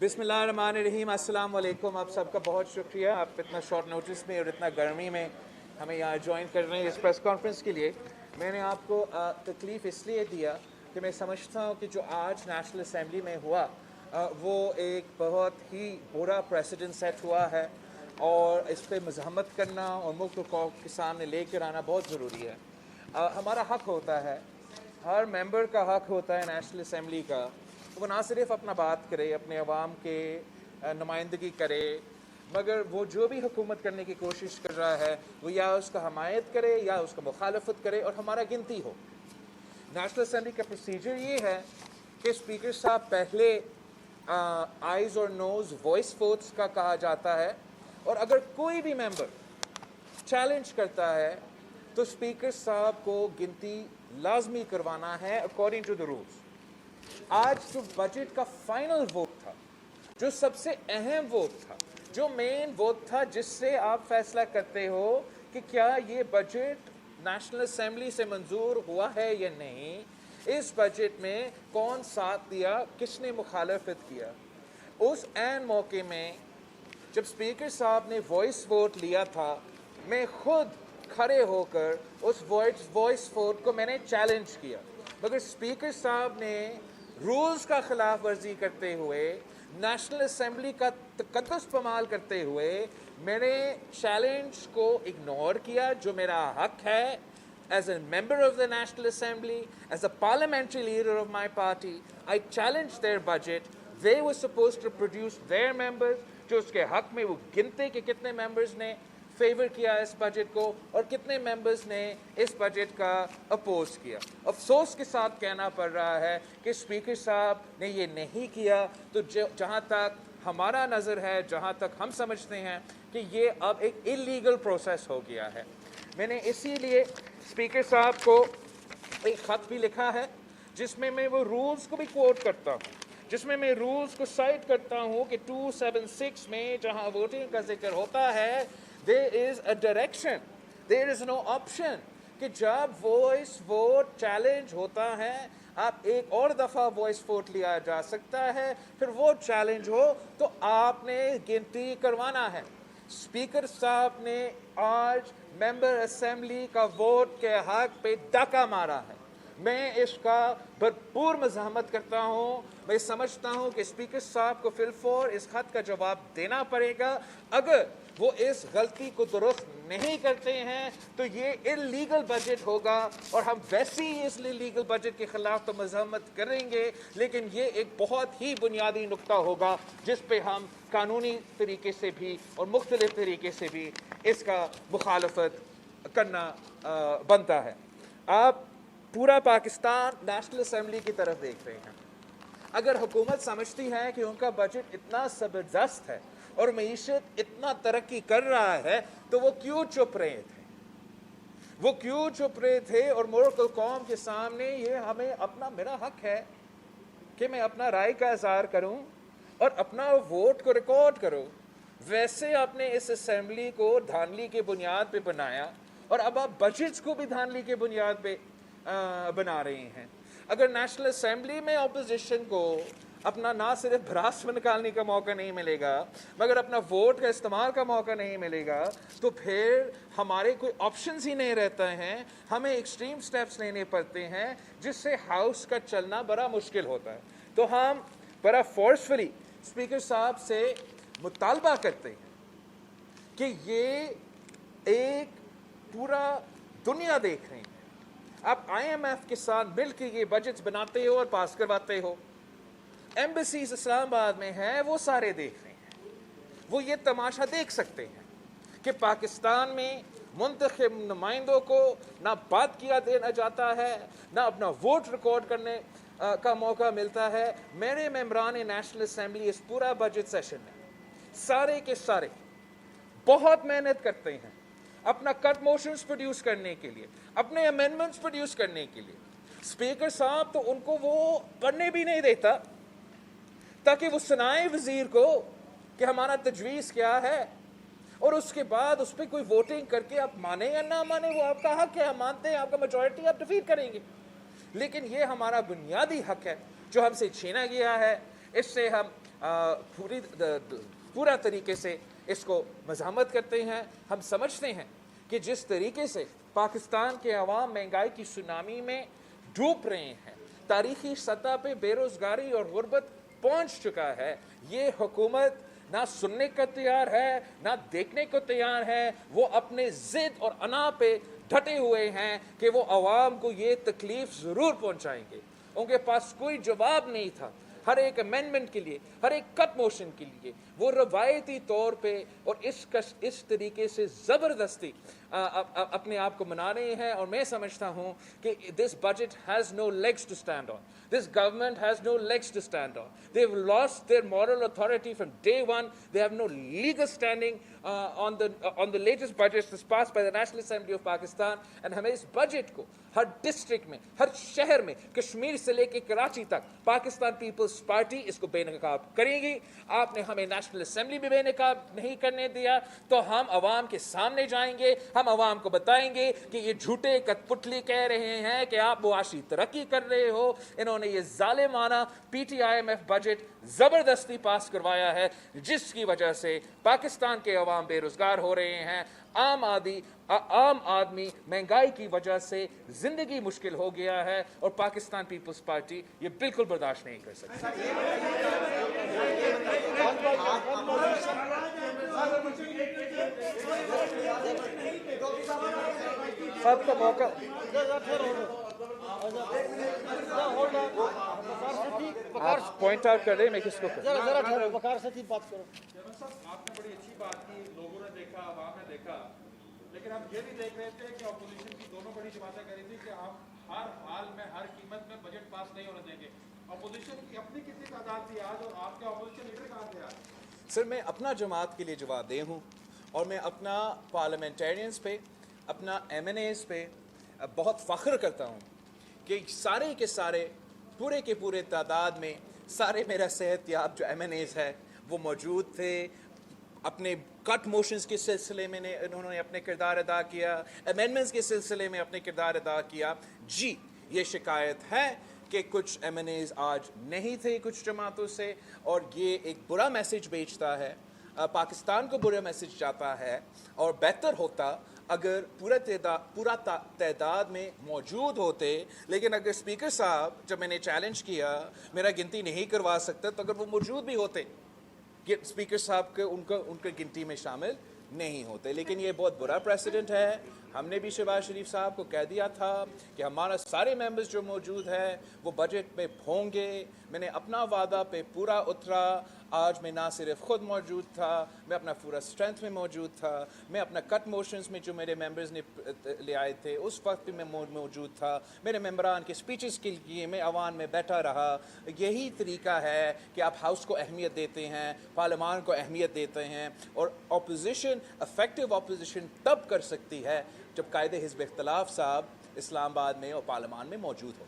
बिस्मिल्लाहिर्रहमानिर्रहीम। अस्सलाम वालेकुम। आप सबका बहुत शुक्रिया, आप इतना शॉर्ट नोटिस में और इतना गर्मी में हमें यहाँ ज्वाइन कर रहे हैं इस प्रेस कॉन्फ्रेंस के लिए। मैंने आपको तकलीफ़ इसलिए दिया कि मैं समझता हूँ कि जो आज नेशनल असम्बली में हुआ वो एक बहुत ही बुरा प्रेसिडेंट सेट हुआ है और इस पर मज़ाहमत करना और मुल्क कौम के सामने लेकर आना बहुत ज़रूरी है। हमारा हक़ होता है, हर मेंबर का हक़ होता है नेशनल असम्बली का, वो ना सिर्फ अपना बात करे, अपने अवाम के नुमाइंदगी करे, मगर वो जो भी हुकूमत करने की कोशिश कर रहा है वो या उसका हमायत करे या उसका मुखालफत करे और हमारा गिनती हो। नेशनल असम्बली का प्रोसीजर ये है कि स्पीकर साहब पहले आइज़ और नोज़ वॉइस वोट्स का कहा जाता है, और अगर कोई भी मेंबर चैलेंज करता है तो स्पीकर साहब को गिनती लाजमी करवाना है अकॉर्डिंग टू द रूल्स। आज जो बजट का फाइनल वोट था, जो सबसे अहम वोट था, जो मेन वोट था जिससे आप फैसला करते हो कि क्या ये बजट नेशनल असम्बली से मंजूर हुआ है या नहीं, इस बजट में कौन साथ दिया, किसने मुखालफत किया, उस ऐन मौके में जब स्पीकर साहब ने वॉइस वोट लिया था, मैं खुद खड़े होकर उस वॉइस वोट को मैंने चैलेंज किया, मगर स्पीकर साहब ने रूल्स का खिलाफ वर्जी करते हुए, नेशनल असम्बली का तकद्दुस पमाल करते हुए मैंने चैलेंज को इग्नोर किया, जो मेरा हक है as a member of the National Assembly, as a parliamentary leader of my party. I challenged their budget. They were supposed to produce their members, जो उसके हक में वो गिनते कि कितने members ने फेवर किया इस बजट को और कितने मेंबर्स ने इस बजट का अपोज किया। अफसोस के साथ कहना पड़ रहा है कि स्पीकर साहब ने ये नहीं किया। तो जहाँ तक हमारा नज़र है, जहाँ तक हम समझते हैं कि ये अब एक इलीगल प्रोसेस हो गया है। मैंने इसीलिए स्पीकर साहब को एक ख़त भी लिखा है जिसमें मैं वो रूल्स को भी कोट करता हूँ, जिसमें मैं रूल्स को साइट करता हूँ कि 276 में जहाँ वोटिंग का जिक्र होता है, there is a direction, there is no option कि जब वॉइस वोट चैलेंज होता है आप एक और दफ़ा वॉइस वोट लिया जा सकता है, फिर वो चैलेंज हो तो आपने गिनती करवाना है। स्पीकर साहब ने आज मेंबर असेंबली का वोट के हक पे डाका मारा है। मैं इसका भरपूर मज़ाहमत करता हूँ। मैं समझता हूँ कि स्पीकर साहब को फिलफौर इस खत का जवाब देना पड़ेगा। अगर वो इस गलती को दुरुस्त नहीं करते हैं तो ये इलीगल बजट होगा और हम वैसे ही इस इलीगल बजट के खिलाफ तो मज़ाहमत करेंगे, लेकिन ये एक बहुत ही बुनियादी नुक्ता होगा जिस पे हम कानूनी तरीके से भी और मुख्तलिफ तरीके से भी इसका मुखालफत करना बनता है। आप पूरा पाकिस्तान नेशनल असम्बली की तरफ देख रहे हैं। अगर हुकूमत समझती है कि उनका बजट इतना ज़बरदस्त है और मईशत इतना तरक्की कर रहा है तो वो क्यों चुप रहे थे, वो क्यों चुप रहे थे? और मुल्क कौम के सामने ये हमें अपना, मेरा हक है कि मैं अपना राय का इज़हार करूं और अपना वोट को रिकॉर्ड करूं। वैसे आपने इस असम्बली को धांधली के बुनियाद पे बनाया और अब आप बजट्स को भी धांधली के बुनियाद पे बना रहे हैं। अगर नेशनल असम्बली में अपोजिशन को अपना ना सिर्फ भरास निकालने का मौका नहीं मिलेगा मगर अपना वोट का इस्तेमाल का मौका नहीं मिलेगा तो फिर हमारे कोई ऑप्शंस ही नहीं रहते हैं। हमें एक्सट्रीम स्टेप्स लेने पड़ते हैं जिससे हाउस का चलना बड़ा मुश्किल होता है। तो हम बड़ा फोर्सफुली स्पीकर साहब से मुतालबा करते हैं कि ये एक पूरा दुनिया देख रही है, आप IMF के साथ मिलकर ये बजट्स बनाते हो और पास करवाते हो। एम्बेसीज इस्लामाबाद में है, वो सारे देख रहे हैं, वो ये तमाशा देख सकते हैं कि पाकिस्तान में मुंतखब नुमाइंदों को ना बात किया देना जाता है, ना अपना वोट रिकॉर्ड करने का मौका मिलता है। मेरे मेंबरान नेशनल असम्बली इस पूरा बजट सेशन में सारे के सारे बहुत मेहनत करते हैं अपना कट मोशंस प्रोड्यूस करने के लिए, अपने अमेंडमेंट्स प्रोड्यूस करने के लिए। स्पीकर साहब तो उनको वो पढ़ने भी नहीं देता ताकि वो सुनाए वजीर को कि हमारा तजवीज़ क्या है, और उसके बाद उस पर कोई वोटिंग करके आप माने या ना माने वो आपका हक है। हम मानते हैं आपका मेजॉरिटी आप डिफीट करेंगे, लेकिन ये हमारा बुनियादी हक है जो हमसे छीना गया है। इससे हम पूरा तरीके से इसको मज़ामत करते हैं। हम समझते हैं कि जिस तरीके से पाकिस्तान के अवाम महंगाई की सुनामी में डूब रहे हैं, तारीखी सतह पे बेरोज़गारी और गुर्बत पहुंच चुका है, ये हुकूमत ना सुनने को तैयार है, ना देखने को तैयार है। वो अपने ज़िद और अना पे डटे हुए हैं कि वो अवाम को ये तकलीफ़ ज़रूर पहुंचाएंगे। उनके पास कोई जवाब नहीं था हर एक अमेंडमेंट के लिए, हर एक कट मोशन के लिए। वो रवायती तौर पे और इस तरीके से ज़बरदस्ती अपने आप को मना रहे हैं। और मैं समझता हूँ कि this budget has no legs to stand on, this government has no legs to stand on, they have lost their moral authority from day one, they have no legal standing on the latest budget that's passed by the National Assembly of Pakistan। and हमें इस budget को हर district में, हर शहर में, कश्मीर से लेके कराची तक Pakistan peoples party इसको बेनकाब करेगी। आपने हमें नेशनल असेंबली में बेनकाब नहीं करने दिया तो हम अवाम के सामने जाएंगे, हम अवाम को बताएंगे कि ये झूठे कठपुतली कह रहे हैं कि आप मुआशी तरक्की कर रहे हो। इन्होंने ये जालिमाना PTIMF बजट ज़बरदस्ती पास करवाया है, जिसकी वजह से पाकिस्तान के अवाम बेरोज़गार हो रहे हैं। आम आदमी महंगाई की वजह से ज़िंदगी मुश्किल हो गया है और पाकिस्तान पीपल्स पार्टी ये बिल्कुल बर्दाश्त नहीं कर सकती। सबका मौका आप पॉइंट आउट कर रहे हैं, मैं किसको वकार से बात करो। आपने बड़ी अच्छी बात की, लोगों ने देखा, अवाम ने देखा, लेकिन हम ये भी देख रहे थे कि अपोजिशन की दोनों बड़ी बातें करी थी कि हम हर हाल में, हर कीमत में बजट पास नहीं होने देंगे। अपोजिशन की अपनी कितनी तादाद थी आज और आपके अपोजिशन लीडर कहाँ थे आज? सर, मैं अपना जमात के लिए जवाबदेह हूँ और मैं अपना पार्लियामेंटेरियंस पे, अपना MNAs पे बहुत फ़ख्र करता हूँ कि सारे के सारे पूरे के पूरे तादाद में सारे मेरा सेहतयाब जो MNAs है वो मौजूद थे। अपने कट मोशंस के सिलसिले में इन्होंने अपने किरदार अदा किया, अमेंडमेंट्स के सिलसिले में अपने किरदार अदा किया। जी, ये शिकायत है कि कुछ MNAs आज नहीं थे कुछ जमातों से, और ये एक बुरा मैसेज भेजता है, पाकिस्तान को बुरा मैसेज जाता है। और बेहतर होता अगर पूरा तादाद में मौजूद होते, लेकिन अगर स्पीकर साहब, जब मैंने चैलेंज किया मेरा गिनती नहीं करवा सकता, तो अगर वो मौजूद भी होते, स्पीकर साहब के उनके गिनती में शामिल नहीं होते। लेकिन ये बहुत बुरा प्रेसिडेंट है। हमने भी शहबाज शरीफ साहब को कह दिया था कि हमारा सारे मेंबर्स जो मौजूद हैं वो बजट में होंगे। मैंने अपना वादा पे पूरा उतरा। आज मैं ना सिर्फ ख़ुद मौजूद था, मैं अपना पूरा स्ट्रेंथ में मौजूद था। मैं अपना कट मोशंस में जो मेरे मेंबर्स ने ले आए थे उस वक्त भी मैं मौजूद था। मेरे मेंबरान के स्पीचेस के लिए मैं अवान में बैठा रहा। यही तरीका है कि आप हाउस को अहमियत देते हैं, पार्लियामान को अहमियत देते हैं। और अपोजिशन, इफेक्टिव अपोजिशन तब कर सकती है जब कायदे हिज़्ब इख्तिलाफ साहब इस्लामाबाद में और पार्लियामान में मौजूद हो।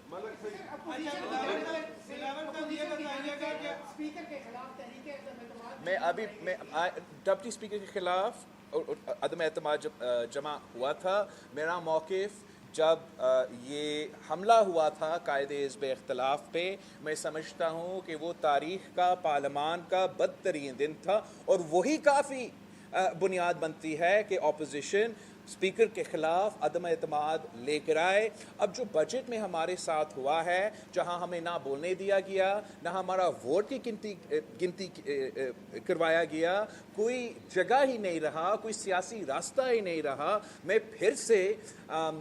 मैं डिप्टी स्पीकर के खिलाफ अदम एतमाद जमा हुआ था। मेरा मौक़िफ़ जब ये हमला हुआ था कायदे हिज़्ब इख्तिलाफ पे, मैं समझता हूँ कि वो तारीख़ का, पार्लियामान का बदतरीन दिन था। और वही काफ़ी बुनियाद बनती है कि अपोजिशन स्पीकर के ख़िलाफ़ अदम एतमाद लेकर आए। अब जो बजट में हमारे साथ हुआ है, जहां हमें ना बोलने दिया गया, ना हमारा वोट की गिनती करवाया गया, कोई जगह ही नहीं रहा, कोई सियासी रास्ता ही नहीं रहा। मैं फिर से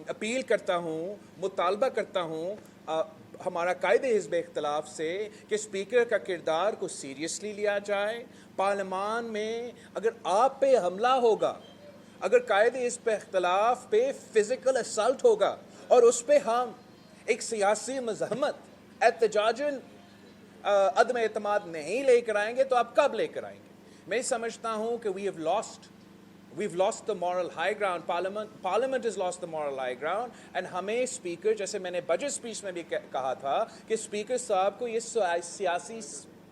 अपील करता हूँ, मुतालबा करता हूँ हमारा कायदे हिज़्ब इख्तिलाफ से कि स्पीकर का किरदार को सीरियसली लिया जाए। पार्लियामान में अगर आप पे हमला होगा, अगर कायदे हिज़्ब इख्तिलाफ पे फ़िज़िकल असल्ट होगा और उस पर हम एक सियासी मज़हमत, एहतजाजन अदम एतमाद नहीं लेकर आएंगे तो आप कब लेकर आएंगे? मैं समझता हूँ कि we've lost the moral high ground. Parliament has lost the moral high ground. And हमें स्पीकर, जैसे मैंने बजट स्पीच में भी कहा था कि स्पीकर साहब को ये सियासी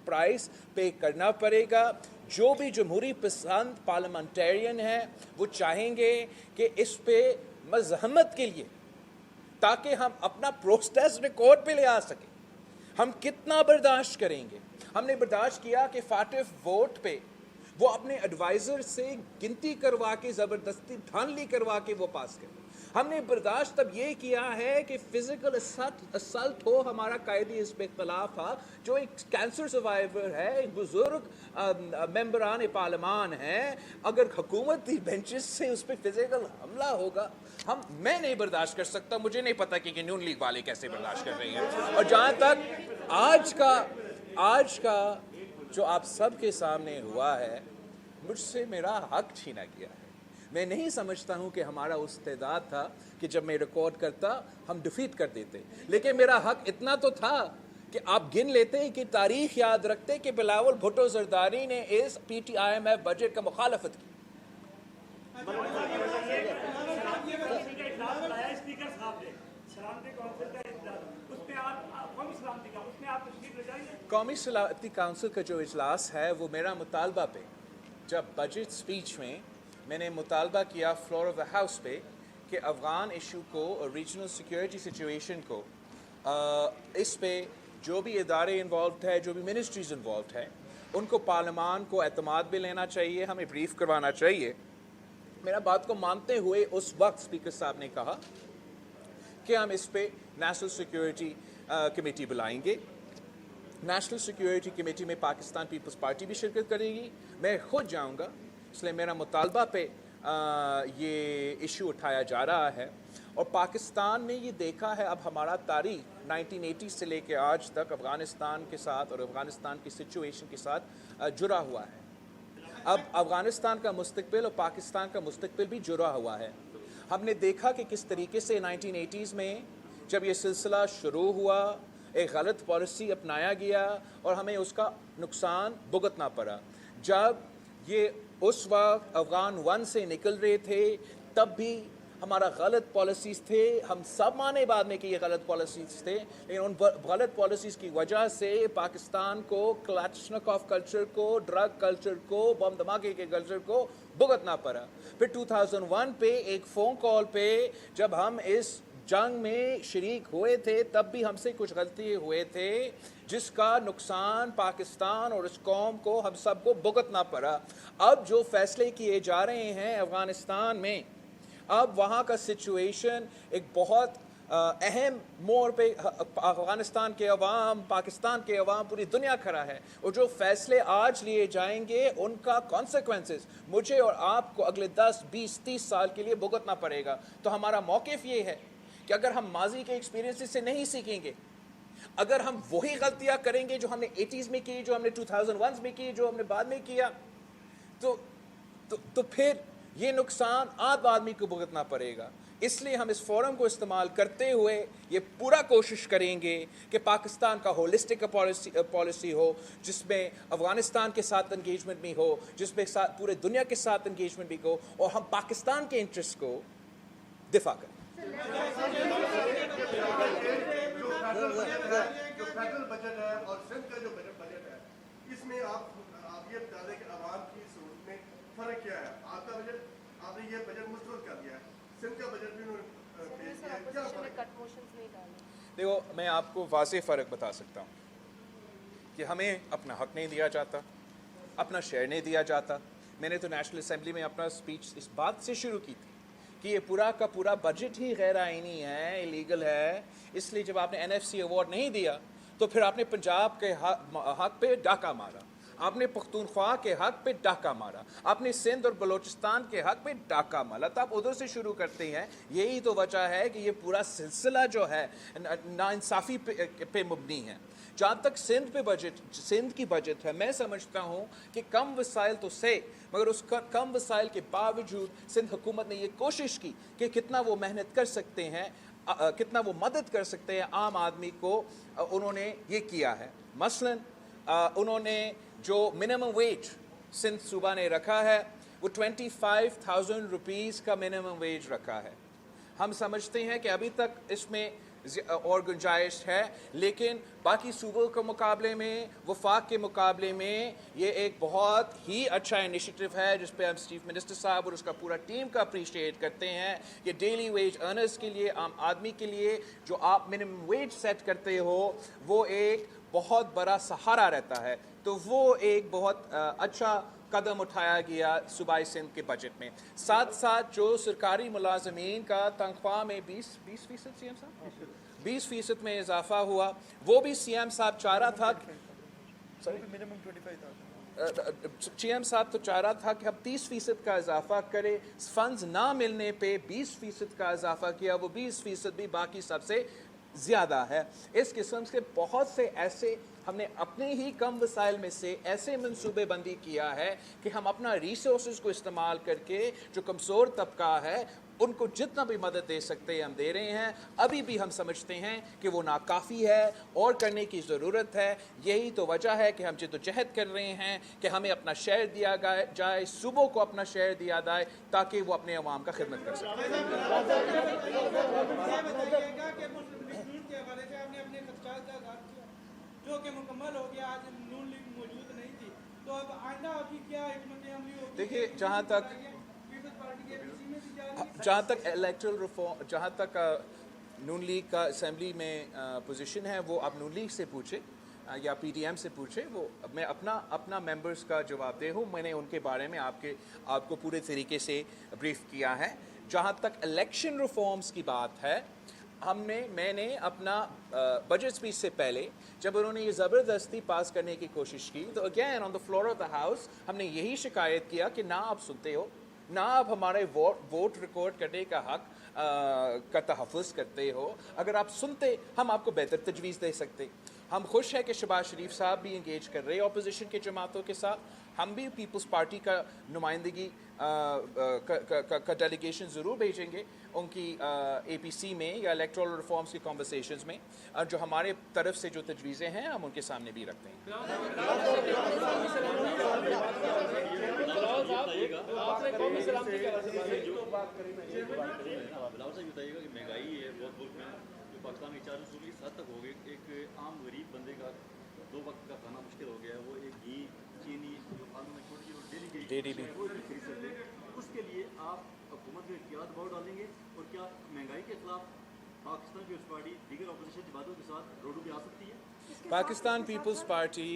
प्राइस पे करना पड़ेगा। जो भी जमहूरी पसंद पार्लियामेंटेरियन हैं वो चाहेंगे कि इस पे मज़हमत के लिए, ताकि हम अपना प्रोटेस्ट रिकॉर्ड पे ले आ सकें। हम कितना बर्दाश्त करेंगे? ہم نے برداشت کیا کہ فاٹف ووٹ پہ وہ اپنے ایڈوائزر سے گنتی کروا کے زبردستی دھاندلی کروا کے وہ پاس کرے. ہم نے برداشت تب یہ کیا ہے کہ فزیکل اسلٹ ہو. ہمارا قائدی اس پہ اختلاف تھا, جو ایک کینسر سروائیور ہے, ایک بزرگ ممبران پارلیمان ہے, اگر حکومتی بینچز سے اس پہ فزیکل حملہ ہوگا, میں نہیں برداشت کر سکتا. مجھے نہیں پتا کہ نون لیگ والے کیسے برداشت کر رہی ہیں. اور جہاں تک آج کا جو آپ سب کے سامنے ہوا ہے, مجھ سے میرا حق چھینا گیا ہے. میں نہیں سمجھتا ہوں کہ ہمارا استعداد تھا کہ جب میں ریکارڈ کرتا ہم ڈیفیٹ کر دیتے, لیکن میرا حق اتنا تو تھا کہ آپ گن لیتے کہ تاریخ یاد رکھتے کہ بلاول بھٹو زرداری نے اس P T I M F budget کا مخالفت کی. قومی سلامتی کونسل کا جو اجلاس ہے وہ میرا مطالبہ پہ, جب بجٹ سپیچ میں میں نے مطالبہ کیا فلور آف دا ہاؤس پہ کہ افغان ایشو کو اور ریجنل سیکیورٹی سچویشن کو اس پہ جو بھی ادارے انوالوڈ ہے, جو بھی منسٹریز انوالوڈ ہے, ان کو پارلیمان کو اعتماد بھی لینا چاہیے, ہمیں بریف کروانا چاہیے. میرا بات کو مانتے ہوئے اس وقت اسپیکر صاحب نے کہا کہ ہم اس پہ نیشنل سیکیورٹی کمیٹی بلائیں گے. نیشنل سیکیورٹی کمیٹی میں پاکستان پیپلز پارٹی بھی شرکت کرے گی, میں خود جاؤں گا. اس لیے میرا مطالبہ پہ یہ ایشو اٹھایا جا رہا ہے. اور پاکستان نے یہ دیکھا ہے, اب ہمارا تاریخ 1980 سے لے کے آج تک افغانستان کے ساتھ اور افغانستان کی سچویشن کے ساتھ جڑا ہوا ہے. اب افغانستان کا مستقبل اور پاکستان کا مستقبل بھی جڑا ہوا ہے. ہم نے دیکھا کہ کس طریقے سے 1980s میں جب یہ سلسلہ شروع ہوا, ایک غلط پالیسی اپنایا گیا اور ہمیں اس کا نقصان بھگتنا پڑا. جب یہ اس وقت افغان 1 سے نکل رہے تھے تب بھی ہمارا غلط پالیسیز تھے. ہم سب مانے بعد میں کہ یہ غلط پالیسیز تھے, لیکن ان غلط پالیسیز کی وجہ سے پاکستان کو کلاشنکوف کلچر کو, ڈرگ کلچر کو, بم دھماکے کے کلچر کو بھگتنا پڑا. پھر 2001 پہ ایک فون کال پہ جب ہم اس جنگ میں شریک ہوئے تھے تب بھی ہم سے کچھ غلطی ہوئے تھے جس کا نقصان پاکستان اور اس قوم کو, ہم سب کو بھگتنا پڑا. اب جو فیصلے کیے جا رہے ہیں افغانستان میں, اب وہاں کا سچویشن ایک بہت اہم موڑ پہ افغانستان کے عوام, پاکستان کے عوام, پوری دنیا کھڑا ہے. اور جو فیصلے آج لیے جائیں گے ان کا کانسیکوینسز مجھے اور آپ کو اگلے 10, 20, 30 سال کے لیے بھگتنا پڑے گا. تو ہمارا موقف یہ ہے کہ اگر ہم ماضی کے ایکسپیرینس سے نہیں سیکھیں گے, اگر ہم وہی غلطیاں کریں گے جو ہم نے 80s میں کی, جو ہم نے 2001 میں کی, جو ہم نے بعد میں کیا, تو پھر یہ نقصان عام آدمی کو بھگتنا پڑے گا. اس لیے ہم اس فورم کو استعمال کرتے ہوئے یہ پورا کوشش کریں گے کہ پاکستان کا ہولسٹک پالیسی ہو, جس میں افغانستان کے ساتھ انگیجمنٹ بھی ہو, جس میں پورے دنیا کے ساتھ انگیجمنٹ بھی ہو, اور ہم پاکستان کے انٹرسٹ کو دفاع کریں. جو فیڈرل بجٹ ہے اور سندھ کا جو بجٹ ہے, اس میں آپ یہ بتا دیں کہ عوام کی صورت میں فرق کیا ہے. آپ کا بجٹ, آپ نے یہ بجٹ مسترد کر دیا ہے, سندھ کا بجٹ بھی انہوں نے پیش کیا, کیا فرق؟ دیکھو, میں آپ کو واضح فرق بتا سکتا ہوں کہ ہمیں اپنا حق نہیں دیا جاتا, اپنا شیئر نہیں دیا جاتا. میں نے تو نیشنل اسمبلی میں اپنا اسپیچ اس بات سے شروع کی تھی کہ یہ پورا کا پورا بجٹ ہی غیر آئینی ہے, ایلیگل ہے. اس لیے جب آپ نے NFC ایوارڈ نہیں دیا تو پھر آپ نے پنجاب کے حق پہ ڈاکہ مارا, آپ نے پختونخوا کے حق پہ ڈاکہ مارا, آپ نے سندھ اور بلوچستان کے حق پہ ڈاکہ مارا. تو آپ ادھر سے شروع کرتے ہیں. یہی تو وجہ ہے کہ یہ پورا سلسلہ جو ہے ناانصافی پہ مبنی ہے. جہاں تک سندھ کی بجٹ ہے, میں سمجھتا ہوں کہ کم وسائل تو سے, مگر اس کم وسائل کے باوجود سندھ حکومت نے یہ کوشش کی کہ کتنا وہ محنت کر سکتے ہیں, کتنا وہ مدد کر سکتے ہیں عام آدمی کو, انہوں نے یہ کیا ہے. مثلاً انہوں نے جو منیمم ویج سندھ صوبہ نے رکھا ہے وہ 25,000 روپیز کا منیمم ویج رکھا ہے. ہم سمجھتے ہیں کہ ابھی تک اس میں اور گنجائش ہے, لیکن باقی صوبوں کے مقابلے میں, وفاق کے مقابلے میں یہ ایک بہت ہی اچھا انیشیٹو ہے جس پہ ہم چیف منسٹر صاحب اور اس کا پورا ٹیم کا اپریشیٹ کرتے ہیں. کہ ڈیلی ویج ارنرز کے لیے, عام آدمی کے لیے جو آپ منیمم ویج سیٹ کرتے ہو, وہ ایک बहुत बड़ा सहारा रहता है, तो वो एक बहुत अच्छा कदम उठाया गया सूबाई सिंध के बजट में। साथ साथ जो सरकारी मुलाजमीन का तनख्वाह में 20% सीएम साहब 20% में इजाफा हुआ, वो भी सीएम साहब चाह रहा था, मिनिमम 25,000। सीएम साहब तो चाह रहा था कि हम 30% का इजाफा करें, फंड्स ना मिलने पे 20% का इजाफा किया, वो 20% भी बाकी सबसे ज़्यादा है। इस किस्म के बहुत से ऐसे हमने अपने ही कम वसाइल में से ऐसे मंसूबे बंदी किया है कि हम अपना रिसोर्सेज को इस्तेमाल करके जो कमज़ोर तबका है उनको जितना भी मदद दे सकते हैं हम दे रहे हैं। अभी भी हम समझते हैं कि वो नाकाफ़ी है और करने की ज़रूरत है। यही तो वजह है कि हम जद्दोजहद कर रहे हैं कि हमें अपना शहर दिया जाए, सूबों को अपना शहर दिया जाए, ताकि वो अपने अवाम का खिदमत कर सकें। जो कि मुकम्मल हो गया, आज नून लीग मौजूद नहीं थी, तो अब आइंदा आपकी क्या हिकमत अमली होगी? देखिए, जहाँ तक इलेक्टोरल रिफॉर्म, जहाँ तक नून लीग का असेंबली में पोजीशन है, वो आप नून लीग से पूछे या पीडीएम से पूछे। वो मैं अपना मेंबर्स का जवाबदेह हूँ। मैंने उनके बारे में आपको पूरे तरीके से ब्रीफ किया है। जहाँ तक इलेक्शन रिफॉर्म्स की बात है, मैंने अपना बजट स्पीच से पहले जब उन्होंने ये ज़बरदस्ती पास करने की कोशिश की, तो again on the floor of the house हमने यही शिकायत किया कि ना आप सुनते हो, ना आप हमारे वोट रिकॉर्ड करने का हक का तहफ़्फ़ुज़ करते हो। अगर आप सुनते, हम आपको बेहतर तजवीज़ दे सकते। हम खुश हैं कि शहबाज शरीफ साहब भी इंगेज कर रहे हैं अपोजिशन के जमातों के साथ। हम भी पीपल्स पार्टी का नुमाइंदगी का डेलीगेशन ज़रूर भेजेंगे उनकी APC में या इलेक्टोरल रिफॉर्म्स की कॉन्वर्सेशंस में, और जो हमारे तरफ से जो तजवीज़ें हैं हम उनके सामने भी रखते हैं। महंगाई है बहुत मुल्क में, जो पाकिस्तान की 4 सूबे इस हद तक हो गई, एक आम गरीब बंदे का 2 वक्त का खाना मुश्किल हो गया है। वो एक घी, चीनी, जो आलू में छोटी और डेली की वो नहीं खरीद सकते। उसके लिए आप हुकूमत में क्या दबाव डालेंगे, और क्या महंगाई के खिलाफ पाकिस्तान पीपल्स पार्टी दीगर अपोजिशन जमातों के साथ रोडों पर आ सकती है? पाकिस्तान पीपल्स पार्टी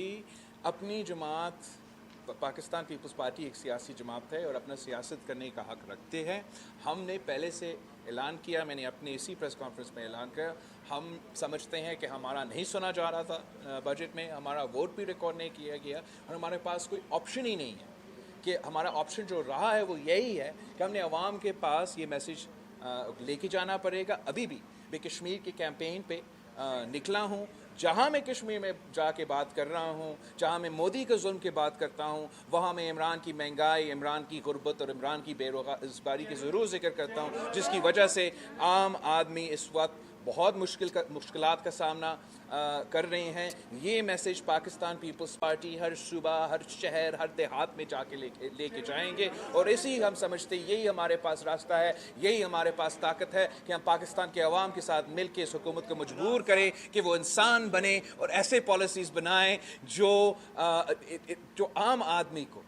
अपनी जमात, पाकिस्तान पीपल्स पार्टी एक सियासी जमात है और अपना सियासत करने का हक़ रखते हैं। हमने पहले से ऐलान किया, मैंने अपने इसी प्रेस कॉन्फ्रेंस में ऐलान किया, हम समझते हैं कि हमारा नहीं सुना जा रहा था बजट में, हमारा वोट भी रिकॉर्ड नहीं किया गया, और हमारे पास कोई ऑप्शन ही नहीं है कि हमारा ऑप्शन जो रहा है वो यही है कि हमने अवाम के पास ये मैसेज लेके जाना पड़ेगा। अभी भी मैं कश्मीर के कैंपेन पे निकला हूँ, जहाँ मैं कश्मीर में जाके बात कर रहा हूँ, जहाँ मैं मोदी के जुल्म की बात करता हूँ, वहाँ मैं इमरान की महंगाई, इमरान की गुर्बत और इमरान की बेरोज़गारी की ज़रूर जिक्र करता हूँ, जिसकी वजह से आम आदमी इस वक्त बहुत मुश्किलात का सामना कर रहे हैं। ये मैसेज पाकिस्तान पीपल्स पार्टी हर सूबा, हर शहर, हर देहात में जाके लेके जाएंगे, और इसी हम समझते यही हमारे पास रास्ता है, यही हमारे पास ताकत है कि हम पाकिस्तान के अवाम के साथ मिल के इस हुकूमत को मजबूर करें कि वो इंसान बने और ऐसे पॉलिसीज़ बनाएं जो आम आदमी को,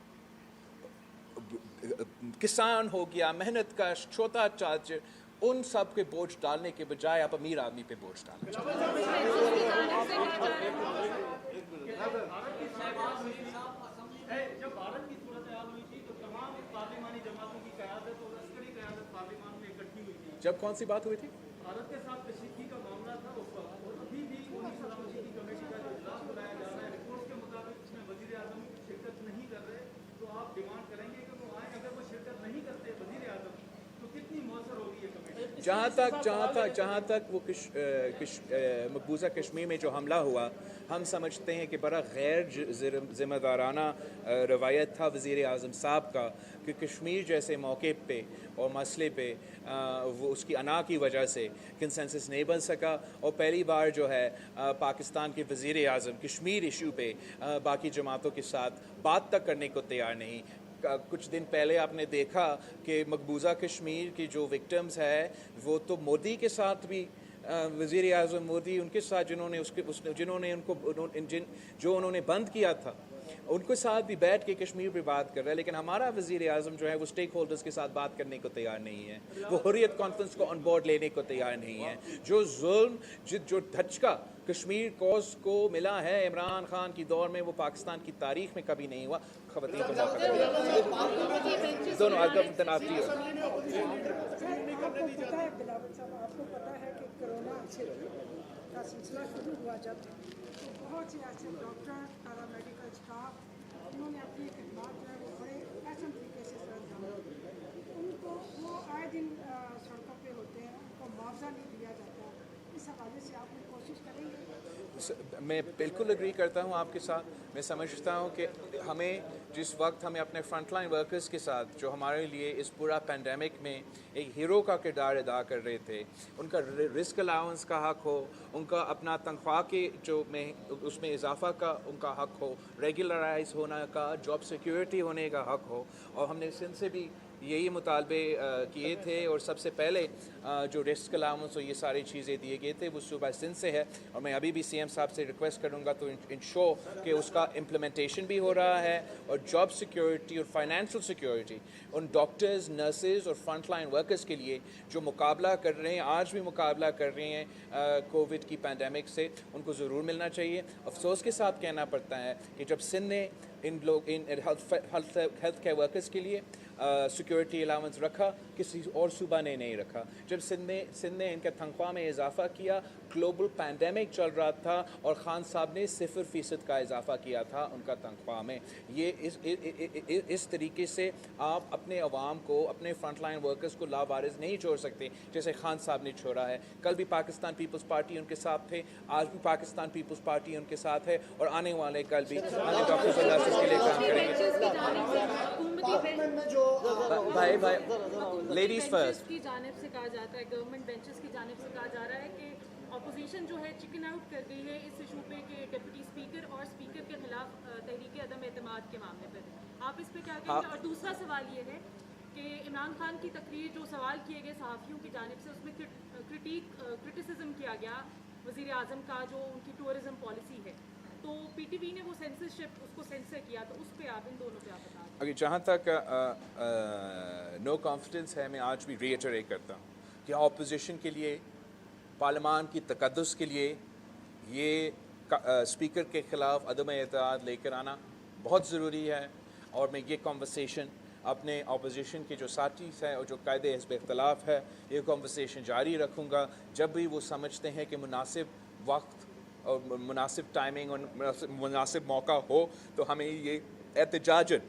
किसान हो गया, मेहनत का छोटा चार्जर, उन सब के बोझ डालने के बजाय आप अमीर आदमी पे बोझ डालें। जब भारत की सूरत हाल हुई थी तो तमाम पार्लिमानी जमातों की क़यादत और लश्करी क़यादत पार्लिमान में इकट्ठी हुई थी। जब कौन सी बात हुई थी? भारत के साथ कशीदगी का मामला था उस वक्त, और अभी भी 19 सलामती की कमेटी का जो इजलास बुलाया जा रहा है, रिपोर्ट के मुताबिक इसमें वज़ीर आज़म शिरकत नहीं कर रहे, तो आप डिमांड करेंगे कि वो आए? अगर वो शिरकत नहीं करते वज़ीर आज़म, तो कितनी मौसर होगी ये कमेटी? जहाँ तक वो मकबूजा कश्मीर में जो हमला हुआ, हम समझते हैं कि बड़ा गैर ज़िम्मेदाराना रवायत था वज़ीर आज़म साहब का कि कश्मीर जैसे मौके पे और मसले पे वो उसकी अना की वजह से कंसेंसस नहीं बन सका, और पहली बार जो है पाकिस्तान के वज़ीर आज़म कश्मीर इशू पे बाकी जमातों के साथ बात तक करने को तैयार नहीं। कुछ दिन पहले आपने देखा कि मकबूजा कश्मीर की जो विक्टिम्स है वो तो मोदी के साथ भी, वज़ीर आज़म मोदी उनके साथ, जिन्होंने उन्होंने बंद किया था, उनको साथ भी बैठ के कश्मीर पे बात कर रहा है, लेकिन हमारा वज़ीर आज़म जो है वो स्टेक होल्डर्स के साथ बात करने को तैयार नहीं है, वो हुर्रियत कॉन्फ्रेंस को ऑन बोर्ड लेने को तैयार नहीं है। जो जुल्म जो धचका कश्मीर कॉज को मिला है इमरान खान की दौर में, वो पाकिस्तान की तारीख में कभी नहीं हुआ। खवतीन को मौका दोनों आपको पता है कि कोरोना का सिलसिला शुरू हुआ जब, तो बहुत से ऐसे डॉक्टर, पैरामेडिकल स्टाफ, उन्होंने अपनी खिदमत जो है वो बड़े अहम तरीके से सर अंजाम दिए। उनको वो आए दिन सड़कों पे होते हैं, उनको मुआवजा नहीं दिया जाता। इस हवाले से आप कोशिश करेंगे? मैं बिल्कुल एग्री करता हूँ आपके साथ। मैं समझता हूँ कि हमें जिस वक्त हमें अपने फ्रंटलाइन वर्कर्स के साथ, जो हमारे लिए इस पूरा पैंडेमिक में एक हीरो का किरदार अदा कर रहे थे, उनका रिस्क अलाउंस का हक हो, उनका अपना तनख्वाह के जो में उसमें इजाफा का उनका हक हो, रेगुलराइज होने का, जॉब सिक्योरिटी होने का हक हो, और हमने सिंध से भी यही मुतालबे किए थे। और सबसे पहले जो रिस्क अलाउंस और ये सारी चीज़ें दिए गए थे वो सूबा सिंध से है, और मैं अभी भी सीएम साहब से रिक्वेस्ट करूँगा तो इंश्योर कि उसका इम्प्लीमेंटेशन भी हो रहा है, और जॉब सिक्योरिटी और फाइनेंशियल सिक्योरिटी उन डॉक्टर्स, नर्सेज और फ्रंट लाइन वर्कर्स के लिए जो मुकाबला कर रहे हैं, आज भी मुकाबला कर रहे हैं कोविड की पैंडेमिक से, उनको ज़रूर मिलना चाहिए। अफसोस के साथ कहना पड़ता है कि जब सिंध ने इन हेल्थ केयर वर्कर्स के लिए सिक्योरिटी अलाउंस रखा, किसी और सूबा ने नहीं रखा। जब सिंध ने इनके तनख्वाह में इजाफा किया, ग्लोबल पैंडेमिक चल रहा था, और खान साहब ने 0% का इजाफा किया था उनका तनख्वाह में। ये इस तरीके से आप अपने अवाम को, अपने फ्रंट लाइन वर्कर्स को लावारिस नहीं छोड़ सकते जैसे खान साहब ने छोड़ा है। कल भी पाकिस्तान पीपल्स पार्टी उनके साथ थे, आज भी पाकिस्तान पीपल्स पार्टी उनके साथ है, और आने वाले कल भी डॉक्टर के लिए काम करेंगे। भाई लेडीज फर्स्ट की जानिब से कहा जाता है, गवर्नमेंट बेंचेस की जानिब से कहा जा रहा है कि अपोजिशन जो है चिकन आउट कर गई है इस इशू पे कि डिप्टी स्पीकर और स्पीकर के खिलाफ तहरीक अदम एतमाद के मामले पर। आप इस पे क्या कहेंगे? और दूसरा सवाल ये है कि इमरान खान की तकरीर, जो सवाल किए गए सहाफ़ियों की जानिब से, उसमें क्रिटिसिज्म किया गया वज़ीर आज़म का जो उनकी टूरिज़म पॉलिसी है, तो पीटीवी ने वो सेंसरशिप उसको सेंसर किया, तो उस पर आप इन दोनों पे आप बता दें। अगर जहाँ तक नो कॉन्फिडेंस है, मैं आज भी रीइटरेट करता हूँ कि अपोजिशन के लिए, पार्लियामान की तकद्दुस के लिए ये स्पीकर के ख़िलाफ़ अदम एतमाद लेकर आना बहुत ज़रूरी है। और मैं ये कॉन्वर्सेशन अपने अपोजिशन के जो साथी हैं और जो कायदे हिज़्ब इख्तिलाफ़ है, ये कॉन्वर्सेशन जारी रखूँगा। जब भी वो समझते हैं कि मुनासिब वक्त और मुनासिब टाइमिंग और मुनासिब मौका हो, तो हमें ये एहतजाजन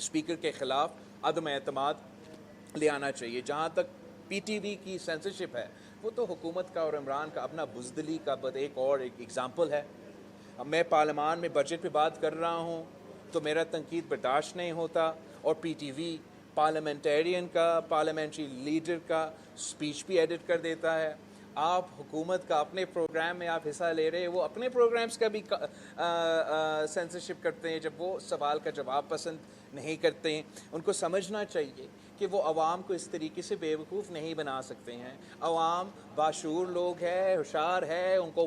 स्पीकर के ख़िलाफ़ अदम एतमाद ले आना चाहिए। जहाँ तक पीटीवी की सेंसरशिप है, वो तो हुकूमत का और इमरान का अपना बुज़दिली का एक एग्ज़ाम्पल है। अब मैं पार्लियामान में बजट पे बात कर रहा हूँ तो मेरा तनकीद बर्दाश्त नहीं होता, और पीटीवी पार्लियामेंटेरियन का, पार्लियामेंट्री लीडर का स्पीच भी एडिट कर देता है। आप हुकूमत का अपने प्रोग्राम में आप हिस्सा ले रहे हैं, वो अपने प्रोग्राम्स का भी सेंसरशिप करते हैं जब वो सवाल का जवाब पसंद नहीं करते हैं। उनको समझना चाहिए कि वो आवाम को इस तरीके से बेवकूफ़ नहीं बना सकते हैं। आवाम बाशूर लोग हैं, होशियार है, उनको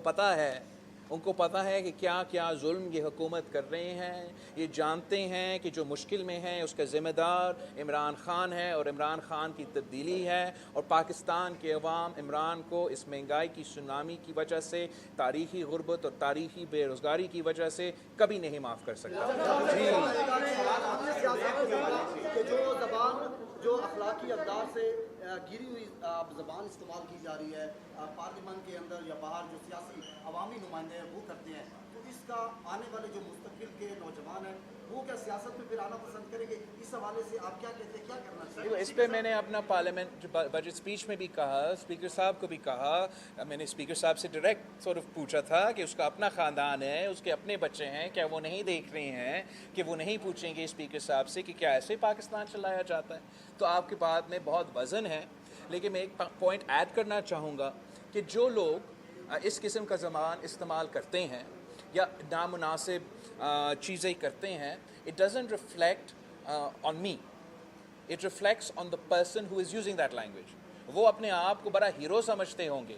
पता है कि क्या क्या जुल्म ये हुकूमत कर रहे हैं। ये जानते हैं कि जो मुश्किल में है उसका ज़िम्मेदार इमरान ख़ान है, और इमरान ख़ान की तब्दीली है, और पाकिस्तान के अवाम इमरान को इस महंगाई की सुनामी की वजह से, तारीख़ी गुर्बत और तारीख़ी बेरोज़गारी की वजह से कभी नहीं माफ़ कर सकता। जो अखलाकी अक़दार से गिरी हुई ज़बान इस्तेमाल की जा रही है पार्लियामेंट के अंदर या बाहर, जो सियासी अवामी नुमाइंदे हैं वो करते हैं, तो इसका आने वाले जो मुस्तक़बिल के नौजवान हैं वो क्या सियासत में फिर आना पसंद करेंगे? इस हवाले से आप क्या कहते हैं, क्या करना चाहिए? इस पर मैंने अपना पार्लियामेंट बजट स्पीच में भी कहा, स्पीकर साहब को भी कहा। मैंने स्पीकर साहब से डायरेक्ट पूछा था कि उसका अपना ख़ानदान है, उसके अपने बच्चे हैं, क्या वो नहीं देख रहे हैं कि वो नहीं पूछेंगे स्पीकर साहब से कि क्या ऐसे पाकिस्तान चलाया जाता है? तो आपकी बात में बहुत वज़न है, लेकिन मैं एक पॉइंट ऐड करना चाहूँगा कि जो लोग इस किस्म का ज़बान इस्तेमाल करते हैं या नामुनासिब चीज़ें करते हैं, it doesn't reflect on me, it reflects on the person who is using that language. वो अपने आप को बड़ा हीरो समझते होंगे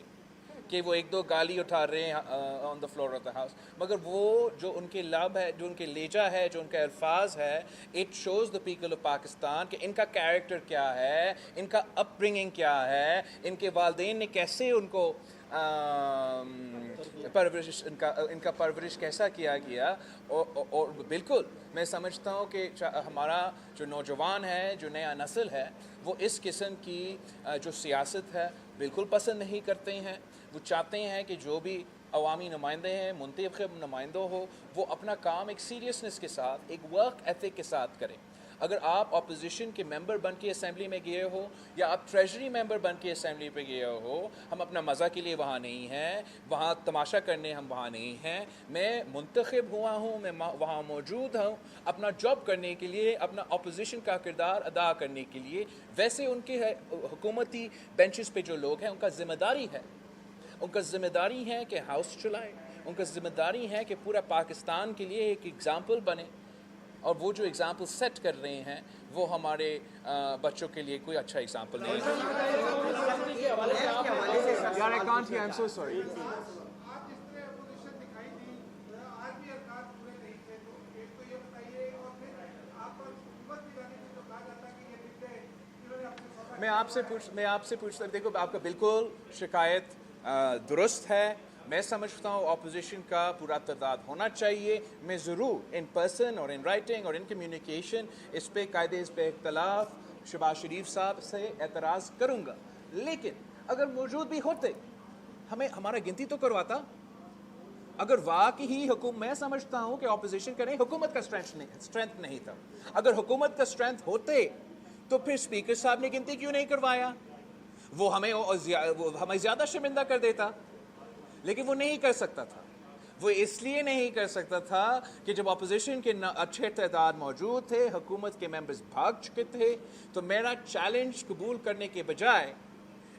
کہ وہ ایک دو گالی اٹھا رہے ہیں on the floor of the house, مگر وہ جو ان کے لب ہے, جو ان کے لہجہ ہے, جو ان کے الفاظ ہے, it shows the people of Pakistan کہ ان کا کیریکٹر کیا ہے, ان کا اپ برنگنگ کیا ہے, ان کے والدین نے کیسے ان کو پرورش, ان کا پرورش کیسا کیا گیا. اور بالکل میں سمجھتا ہوں کہ ہمارا جو نوجوان ہے, جو نیا نسل ہے, وہ اس قسم کی جو سیاست ہے بالکل پسند نہیں کرتے ہیں. وہ چاہتے ہیں کہ جو بھی عوامی نمائندے ہیں, منتخب نمائندوں ہو, وہ اپنا کام ایک سیریسنس کے ساتھ, ایک ورک ایتھک کے ساتھ کریں. اگر آپ اپوزیشن کے ممبر بن کے اسمبلی میں گئے ہو یا آپ ٹریجری ممبر بن کے اسمبلی پہ گئے ہو, ہم اپنا مزہ کے لیے وہاں نہیں ہیں, وہاں تماشا کرنے ہم وہاں نہیں ہیں. میں منتخب ہوا ہوں, میں وہاں موجود ہوں اپنا جاب کرنے کے لیے, اپنا اپوزیشن کا کردار ادا کرنے کے لیے. ویسے ان کے حکومتی بینچز پہ جو لوگ ہیں, ان کا ذمہ داری ہے, ان کا ذمہ داری ہے کہ ہاؤس چلائیں, ان کا ذمہ داری ہے کہ پورا پاکستان کے لیے ایک ایگزامپل بنے. اور وہ جو ایگزامپل سیٹ کر رہے ہیں وہ ہمارے بچوں کے لیے کوئی اچھا ایگزامپل نہیں ہے. میں آپ سے پوچھتا دیکھو, آپ کا بالکل شکایت درست ہے. میں سمجھتا ہوں اپوزیشن کا پورا تعداد ہونا چاہیے. میں ضرور ان پرسن اور ان رائٹنگ اور ان کمیونیکیشن اس پہ قاعدے اس پہ اختلاف شہباز شریف صاحب سے اعتراض کروں گا, لیکن اگر موجود بھی ہوتے ہمارا گنتی تو کرواتا. اگر واقعی حکومت, میں سمجھتا ہوں کہ اپوزیشن کریں, حکومت کا اسٹرینتھ نہیں تھا. اگر حکومت کا اسٹرینتھ ہوتے تو پھر اسپیکر صاحب نے گنتی کیوں نہیں کروایا؟ وہ ہمیں زیادہ شرمندہ کر دیتا, لیکن وہ نہیں کر سکتا تھا. وہ اس لیے نہیں کر سکتا تھا کہ جب اپوزیشن کے اچھے تعداد موجود تھے, حکومت کے ممبرز بھاگ چکے تھے, تو میرا چیلنج قبول کرنے کے بجائے,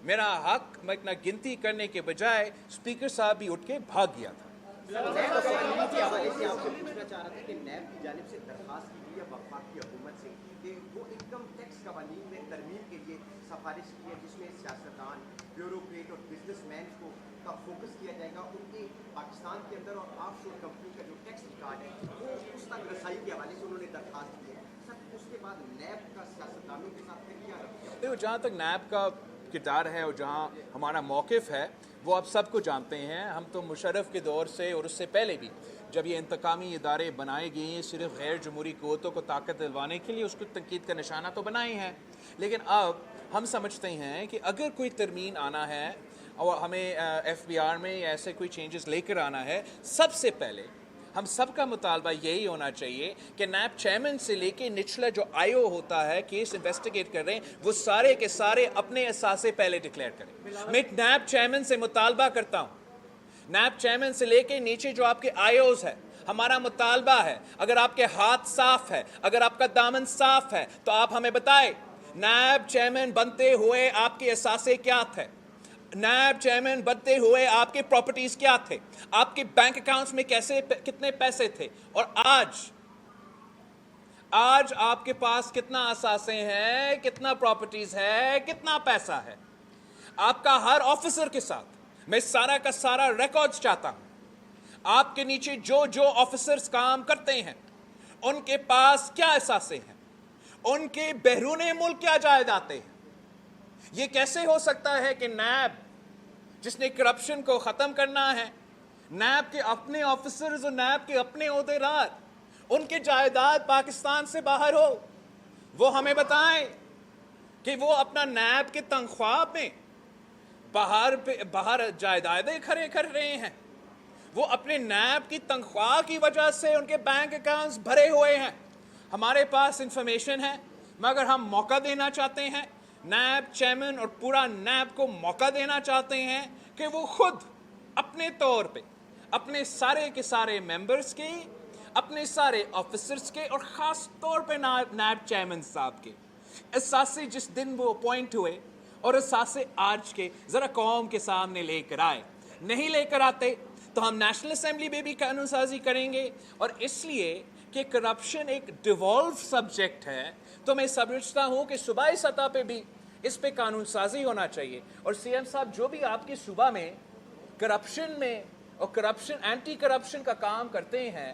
میرا حق میں گنتی کرنے کے بجائے اسپیکر صاحب بھی اٹھ کے بھاگ گیا تھا. کے حوالے سے آپ سے پوچھنا چاہ رہا تھا کہ نیب کی جانب سے درخواست کی گئی ہے وفاقی حکومت سے کہ وہ انکم ٹیکس قوانین میں ترمیم کے لیے سفارش کی ہے, جس میں سیاستدان, بیوروکریٹ اور بزنس مین کو کا فوکس کیا جائے گا ان کے پاکستان کے اندر اور آف شور کمپنی کا جو ٹیکس ریکارڈ ہے وہ اس تک رسائی کے حوالے سے انہوں نے درخواست کی ہے. سر اس کے بعد نیب کا سیاستدانوں کے ساتھ پھر کیا رویہ؟ دیکھو, جہاں تک نیب کا کردار ہے اور جہاں ہمارا موقف ہے وہ آپ سب کو جانتے ہیں. ہم تو مشرف کے دور سے اور اس سے پہلے بھی جب یہ انتقامی ادارے بنائے گئے ہیں صرف غیر جمہوری قوتوں کو طاقت دلوانے کے لیے, اس کو تنقید کا نشانہ تو بنائے ہیں. لیکن اب ہم سمجھتے ہیں کہ اگر کوئی ترمیم آنا ہے اور ہمیں ایف بی آر میں ایسے کوئی چینجز لے کر آنا ہے, سب سے پہلے ہم سب کا مطالبہ یہی ہونا چاہیے کہ نیب چیئرمین سے لے کے نچلا جو آئی او ہوتا ہے, کیس انویسٹیگیٹ کر رہے ہیں, وہ سارے کے سارے اپنے اثاثے پہلے ڈکلیئر کریں. میں نیب چیئرمین سے مطالبہ کرتا ہوں, نیب چیئرمین سے لے کے نیچے جو آپ کے آئی اوز ہے, ہمارا مطالبہ ہے اگر آپ کے ہاتھ صاف ہے, اگر آپ کا دامن صاف ہے, تو آپ ہمیں بتائیں نیب چیئرمین بنتے ہوئے آپ کے اثاثے کیا تھے, نیب چیئرمین بنتے ہوئے آپ کے پراپرٹیز کیا تھے, آپ کے بینک اکاؤنٹس میں کتنے پیسے تھے, اور آج آپ کے پاس کتنا اثاثے ہیں, کتنا پراپرٹیز ہے, کتنا پیسہ ہے. آپ کا ہر آفیسر کے ساتھ میں سارا کا سارا ریکارڈز چاہتا ہوں. آپ کے نیچے جو آفیسرز کام کرتے ہیں ان کے پاس کیا اثاثے ہیں, ان کے بیرون ملک کیا جائیدادیں ہیں. یہ کیسے ہو سکتا ہے کہ نیب جس نے کرپشن کو ختم کرنا ہے, نیب کے اپنے آفیسرز اور نیب کے اپنے عہدیدار, ان کے جائیداد پاکستان سے باہر ہو. وہ ہمیں بتائیں کہ وہ اپنا نیب کے تنخواہ میں باہر جائیدادیں کھڑے کر رہے ہیں. وہ اپنے نیب کی تنخواہ کی وجہ سے ان کے بینک اکاؤنٹس بھرے ہوئے ہیں. ہمارے پاس انفارمیشن ہے, مگر ہم موقع دینا چاہتے ہیں, نیب چیئرمین اور پورا نیب کو موقع دینا چاہتے ہیں کہ وہ خود اپنے طور پہ اپنے سارے کے سارے ممبرز کے, اپنے سارے آفیسرز کے, اور خاص طور پہ نیب چیئرمین صاحب کے اثاثے جس دن وہ اپوائنٹ ہوئے اور اثاثے آج کے ذرا قوم کے سامنے لے کر آئے. نہیں لے کر آتے تو ہم نیشنل اسمبلی میں بھی قانون سازی کریں گے. اور اس لیے کہ کرپشن ایک ڈیوالو سبجیکٹ ہے, تو میں سمجھتا ہوں کہ صوبائی سطح پہ بھی اس پہ قانون سازی ہونا چاہیے. اور سی ایم صاحب جو بھی آپ کے صوبہ میں करप्शन में और एंटी करप्शन का काम करते हैं,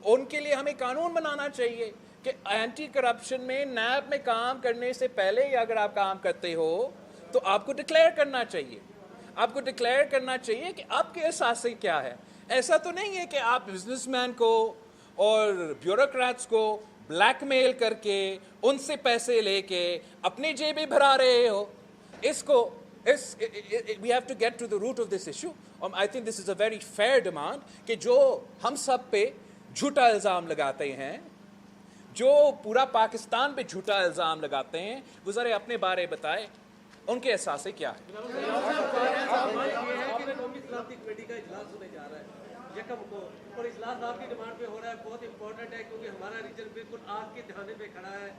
उनके लिए हमें कानून बनाना चाहिए कि एंटी करप्शन में नैब में काम करने से पहले ही अगर आप काम करते हो तो आपको डिक्लेयर करना चाहिए। आपको डिक्लेयर करना चाहिए कि आपके एहसासें क्या है। ऐसा तो नहीं है कि आप बिजनेसमैन को और ब्यूरोक्रेट्स को ब्लैकमेल करके उनसे पैसे लेके अपनी जेबें भरा रहे हो। इसको we have to get to the root of this issue. I think this is a very fair demand कि जो हम सब पे झूठा इल्ज़ाम लगाते हैं, जो पूरा पाकिस्तान पे झूठा इल्ज़ाम लगाते हैं, वो ज़रा अपने बारे बताए, उनके एहसास क्या है। और इजलास आपकी डिमांड पे हो रहा है, बहुत इंपॉर्टेंट है क्योंकि हमारा रीजन बिल्कुल आग के दहाने पे खड़ा है।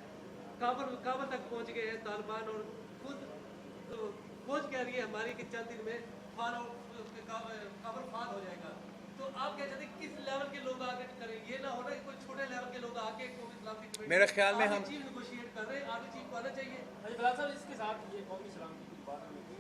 काबल तक पहुंच गए हैं तालिबान और खुद खोज कह रही है हमारी कि चंद दिन में काबल फाल हो जाएगा। तो आप क्या चाहते हैं किस लेवल के लोग आगे करें? ये ना हो रहा है कोई छोटे लेवल के लोग आके कौमी सलामती कमेटी मेरे ख्याल में हम चीफ नेगोशिएट कर रहे हैं, आगे चीफ को आना चाहिए। फिलहाल साहब इसके साथ ये कौमी सलामती की बात हुई थी,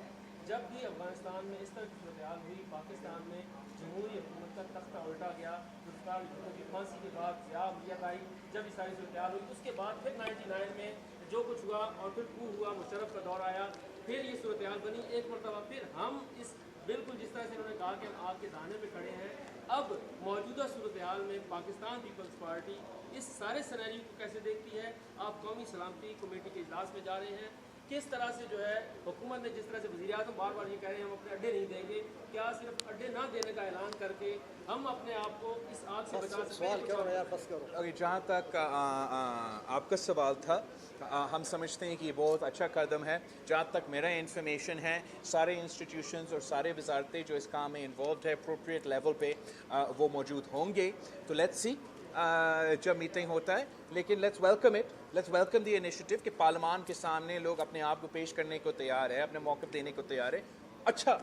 जब भी अफगानिस्तान में इस तरह की सूरत हुई, पाकिस्तान में जमहूरी हुकूमत का तख्ता उल्टा गया, जुल्फ़िकार भुट्टो की फांसी के बाद ज़िया अमलियत आई, जब ये सारी सूरत हुई उसके बाद फिर 99 में जो कुछ हुआ और फिर कू हुआ, मुशर्रफ का दौर आया, फिर ये सूरत बनी एक मरतबा। फिर हम इस बिल्कुल जिस तरह से उन्होंने कहा कि हम आग के दाने पे खड़े हैं, अब मौजूदा सूरत में पाकिस्तान पीपल्स पार्टी इस सारे सिनेरियो को कैसे देखती है? आप कौमी सलामती कमेटी के इजलास में जा रहे हैं, किस तरह से जो है हुकूमत ने जिस तरह से वज़ीर आज़म बार बार ये कह रहे हैं हम अपने अड्डे नहीं देंगे, क्या सिर्फ अड्डे ना देने का ऐलान करके हम अपने आप को इस आग से बचा सकते हैं? जहाँ तक आपका सवाल था, हम समझते हैं कि ये बहुत अच्छा कदम है। जहाँ तक मेरा इन्फॉर्मेशन है, सारे इंस्टीट्यूशंस और सारे वजारतें जो इस काम में इन्वॉल्व है अप्रोप्रिएट लेवल पे वो मौजूद होंगे। तो लेट्स सी जब मीटिंग होता है, लेकिन let's welcome it, let's welcome the initiative कि पार्लियामान के सामने लोग अपने आप को पेश करने को तैयार है, अपने मौक़िफ़ देने को तैयार है। अच्छा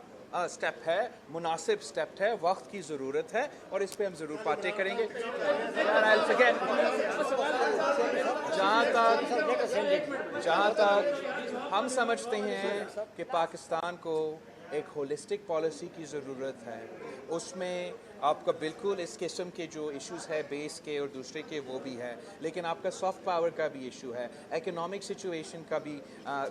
स्टेप है, मुनासिब स्टेप है, वक्त की ज़रूरत है और इस पे हम ज़रूर बातें करेंगे। जहाँ तक हम समझते हैं कि पाकिस्तान को एक होलिस्टिक पॉलिसी की ज़रूरत है, उसमें आपका बिल्कुल इस किस्म के जो इश्यूज़ है बेस के और दूसरे के वो भी है, लेकिन आपका सॉफ्ट पावर का भी इशू है, इकोनॉमिक सिचुएशन का भी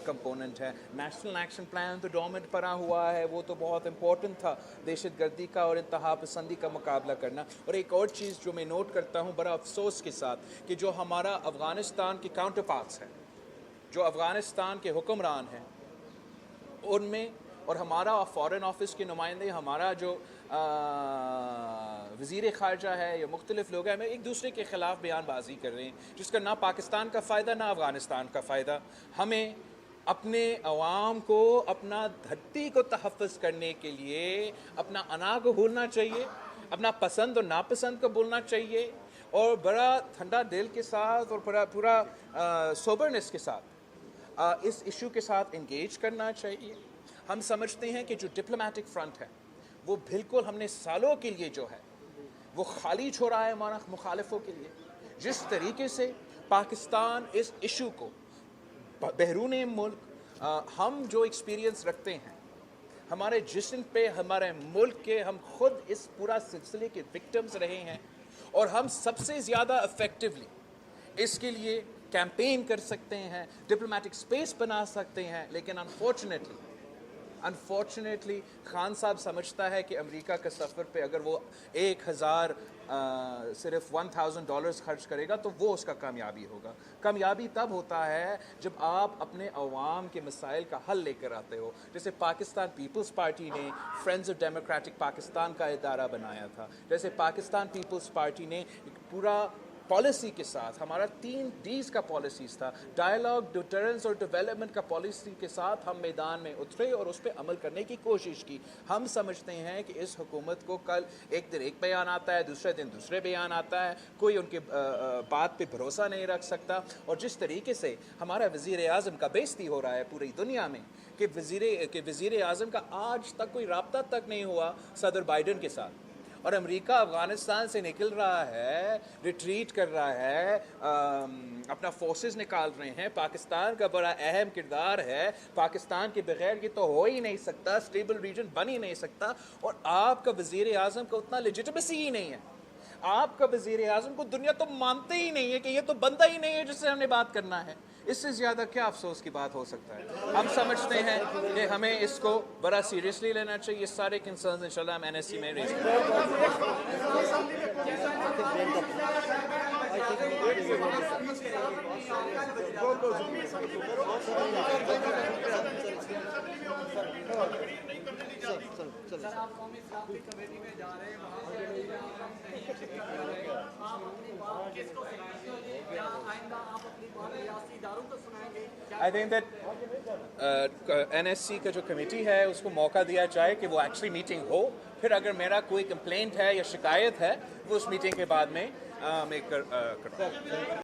कंपोनेंट है। नेशनल एक्शन प्लान तो डोमेंट पड़ा हुआ है, वो तो बहुत इंपॉर्टेंट था दहशतगर्दी का और इंतहा पसंदी का मुकाबला करना। और एक और चीज़ जो मैं नोट करता हूँ बड़ा अफसोस के साथ कि जो हमारा अफ़गानिस्तान के काउंटर पार्ट्स हैं, जो अफ़गानिस्तान के हुक्मरान हैं, उनमें और हमारा फ़ॉरेन ऑफिस के नुमाइंदे, हमारा जो वज़ीर ख़ारजा है या मुख्तलिफ़ लोग हैं, हमें एक दूसरे के ख़िलाफ़ बयानबाजी कर रहे हैं जिसका ना पाकिस्तान का फ़ायदा ना अफ़गानिस्तान का फ़ायदा। हमें अपने अवाम को अपना धरती को तहफ़्फ़ुज़ करने के लिए अपना अना को भूलना चाहिए, अपना पसंद और नापसंद को भूलना चाहिए और बड़ा ठंडा दिल के साथ और पूरा सोबरनेस के साथ इस इशू के साथ इंगेज करना चाहिए। हम समझते हैं कि जो डिप्लोमेटिक फ्रंट है वो बिल्कुल हमने सालों के लिए जो है वो खाली छोड़ा है हमारा मुखालिफों के लिए। जिस तरीके से पाकिस्तान इस इशू को बैरून मुल्क हम जो एक्सपीरियंस रखते हैं, हमारे जिस्म पे हमारे मुल्क के हम खुद इस पूरा सिलसिले के विक्टिम्स रहे हैं और हम सबसे ज़्यादा इफ़ेक्टिवली इसके लिए कैंपेन कर सकते हैं, डिप्लोमेटिक स्पेस बना सकते हैं। लेकिन अनफॉर्चुनेटली खान साहब समझता है कि अमेरिका के सफ़र पे अगर वो 1000 सिर्फ $1000 खर्च करेगा तो वो उसका कामयाबी होगा। कामयाबी तब होता है जब आप अपने अवाम के मसाइल का हल लेकर आते हो। जैसे पाकिस्तान पीपल्स पार्टी ने फ्रेंड्स ऑफ डेमोक्रेटिक पाकिस्तान का इदारा बनाया था, जैसे पाकिस्तान पीपल्स पार्टी ने पूरा पॉलिसी के साथ, हमारा 3 Ds का पॉलिसीज़ था, डायलॉग, डिटरेंस और डेवलपमेंट का पॉलिसी के साथ हम मैदान में उतरे और उस पर अमल करने की कोशिश की। हम समझते हैं कि इस हुकूमत को कल एक दिन एक बयान आता है, दूसरे दिन दूसरे बयान आता है, कोई उनके बात पे भरोसा नहीं रख सकता। और जिस तरीके से हमारा वज़ीर आज़म का बेइज्जती हो रहा है पूरी दुनिया में कि वज़ीर आज़म का आज तक कोई राब्ता तक नहीं हुआ सदर बाइडन के साथ, और अमेरिका अफ़गानिस्तान से निकल रहा है, रिट्रीट कर रहा है, अपना फोर्सेस निकाल रहे हैं, पाकिस्तान का बड़ा अहम किरदार है, पाकिस्तान के बगैर ये तो हो ही नहीं सकता, स्टेबल रीजन बन ही नहीं सकता, और आपका वज़ीर आज़म का उतना लेजिटिमेसी ही नहीं है, आपका वज़ीर आज़म को दुनिया तो मानते ही नहीं है कि ये तो बंदा ही नहीं है जिससे हमने बात करना है। इससे ज़्यादा क्या अफसोस की बात हो सकता है। हम समझते हैं कि हमें इसको बड़ा सीरियसली लेना चाहिए। ये सारे कंसर्न्स इंशाल्लाह हम NSC में रेज़ सर आप कौमी इस्लामी कमेटी में जा रहे हैं, वहाँ से आप अपनी बात किसको सुनाएंगे, क्या आइंदा आप अपनी बात रियासी इदारों को सुनाएंगे? I think that NSC का जो कमेटी है उसको मौका दिया जाए कि वो एक्चुअली मीटिंग हो, फिर अगर मेरा कोई कंप्लेंट है या शिकायत है वो उस मीटिंग के बाद में मैं कर